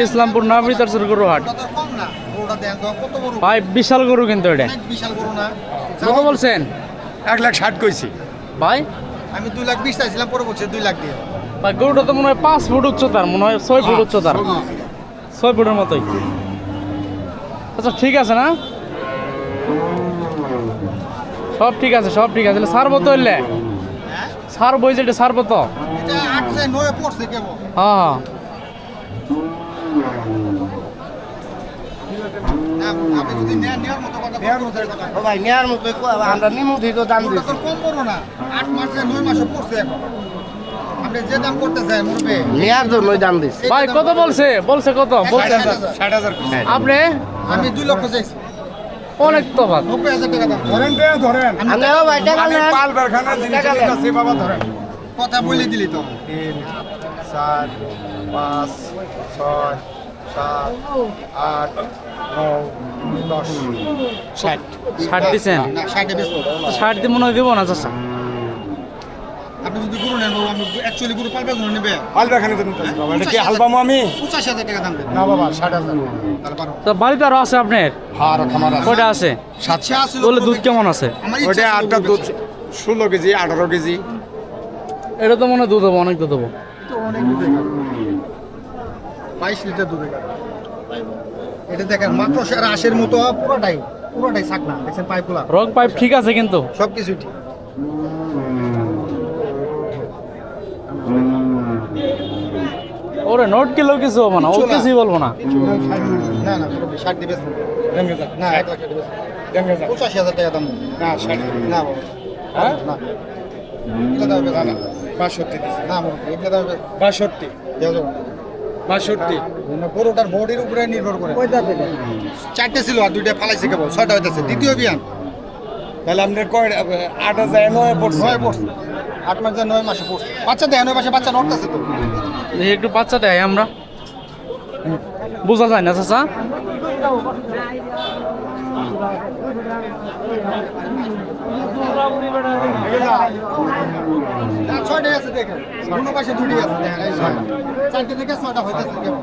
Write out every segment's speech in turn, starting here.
ইসলামপুর নবীতারসুর গরু হাট। ভাই বিশাল গরু কিন্তু এটা কত বলছেন? 1,60,000 কইছি ভাই আমি 2,20,000 চাইছিলাম, পরে বলছে 2 লাখ দিয়ে। ভাই গরুটা তো মনে হয় 5 ফুট উচ্চতার, মনে হয় 6 ফুট উচ্চতার, 6 ফুটের মতোই। আচ্ছা ঠিক আছে না, সব ঠিক আছে, সব ঠিক আছে। সারবো তো এলে সারবো, যেটা সারবো তো। এটা 8/9 পড়ছে কেবল। হ্যাঁ না আপনি যদি নেয়ার মতো কথা ও ভাই নেয়ার মতো আমরা নিমু দিই তো দাম ওটা দিছি তো কম করো না, 8 মাসে 9 মাসে পড়ছে এখন। আপনি যে দাম করতে চান মুরবে নেয়ার জন্যই দাম দিছি ভাই কত বলছে? বলছে কত? বলছে 60,000। আপনি? আমি 2 লক্ষ চাইছি, অনেক তফাৎ। 90,000 টাকা দাম। ধরেন আমরা ভাই টাকা না পালবারখানা জিনিস আছে বাবা, ধরেন কথা বলে দিলি তো। 3 4 5 6 7 8 9 10 60। 60 দিচ্ছেন? না 60 এ বেচবো। 60 দিয়ে মনে হয় দিব না চাচা। আপনি যদি গরু নেন বাবা, আমি অ্যাকচুয়ালি গরু পালবার জন্য নেবে। পালবারখানা তো নিতে বাবা, এটা কি হালবামু আমি 85,000 টাকা দাম দেন। না বাবা 60,000 তাহলে পারো। তো বাড়িতে আরো আছে আপনার? হ্যাঁ আর খামার আছে কয়টা আছে? ইচ্ছা ছিল বলে দুধ কেমন আছে? আমার ওটা ইচ্ছা ছিল আটটা গরু দুধ বেচতে। 16 কেজি 18 কেজি এটা তো মনে হয় দুধ হবো, অনেক দুধ হবো। তো অনেক দুধ হয়। 22 লিটার দুধ হয়। এটা দেখেন মাত্র 80 মতো, পুরোটাই ছাকনা, দেখছেন পাইপগুলা রগ পাইপ ঠিক আছে কিন্তু। সবকিছু ঠিক। ওরে নোট কিলো কিছু হবো না, ও কিছুই বলবো না। না না পুরো 60 দিবে না, 1 লাখ দিবে 85,000 টাকা দাম না 60 না বাবা। হ্যাঁ না এটা দাও না 62 দিছি না বাবা, এটা দাও 62 দেও দাও 62 না, গরুটার বডির উপরে নির্ভর করে। কয়টা পেলে? 4টে ছিল আর 2টা ফালাইছে কেবল, 6টা হইতাছে দ্বিতীয় বিয়ান। তাহলে আপনার কয় 8,000 9 পড়ছে 9 পড়ছে, 8 মাস 9 মাসে পড়ছে। বাচ্চা দেয় 9 মাসে বাচ্চা নড়তাছে তো। দেখি একটু বাচ্চা দেয় আমরা, বোঝা যায় না চাচা। না 6টাই আছে দেখেন, দুটো পাশে 2টি আছে দেখেন, এই 6টা 4টে থেকে 6টা হইতাছে কেবল,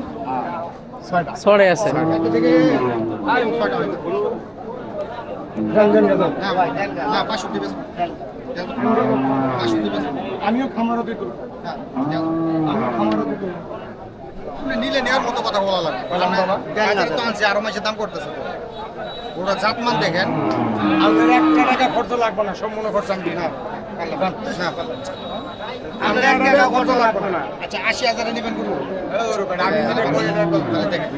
6টা ছড়ে আছে। 4টে থেকে 6টা হইতাছে। না ভাই না 65 বেশ 65 বেশ। আমিও খামারও দিত আপনি নিলে নেওয়ার মতো কথা বলা লাগবে। বললাম বাবা বাজারে তো আনছে, আরো মাসে দাম করতেছে তো। ওরা জাতমান দেখেন। আপনার 1 টাকা খরচ লাগবে না, সম্পূর্ণ খরচ আমি দিই না না আপনার 1 টাকা খরচ লাগবে না। আচ্ছা 80,000 নেবেন গুরু, তাহলে দেখেন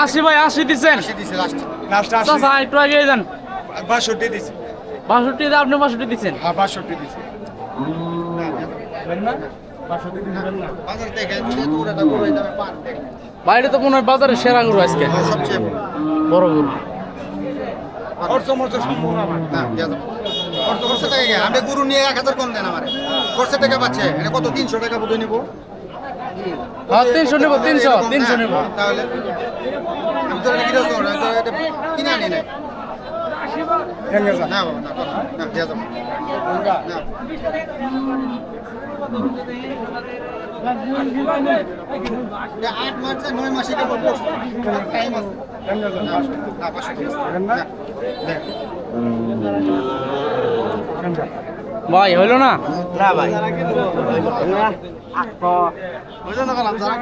80 ভাই 80 দিচ্ছেন 80 দিছে লাস্ট। লাস্ট চাচা, একটু আগে যান। 62 দিছি 62 দিয়ে আপনি 62 দিচ্ছেন। হ্যাঁ 62 দিছি না 62 দিবেন না বাজারে দেখেন যেহেতু ওরা গরু এই দামে পান দেখেন বাইরে তো মনে হয় বাজারে সেরা গরু আজকে, সবচেয়ে বড় গরু। খরচ মরচ সম্পূর্ণ আমার না দিয়া যাবে। খরচ করছে টাকা কি? আপনি গরু নিয়ে 1000 কম দেন আমারে, খরচের টাকা পাচ্ছে এটা কত 300 টাকা বোধহয় নিব। হ্যাঁ 300 নেব, 300 নেব। তাহলে আমি তো এটা কিরকম আমি তো এটা কিনে আনি নাই। না বাবা না দিয়া যাবে না। 8 মাস 9 মাসে কেবল পড়ছে, টাইম আছে। না 500 না দেখ ভাই হইলো না? না ভাই ওই জন্য গেলাম যারা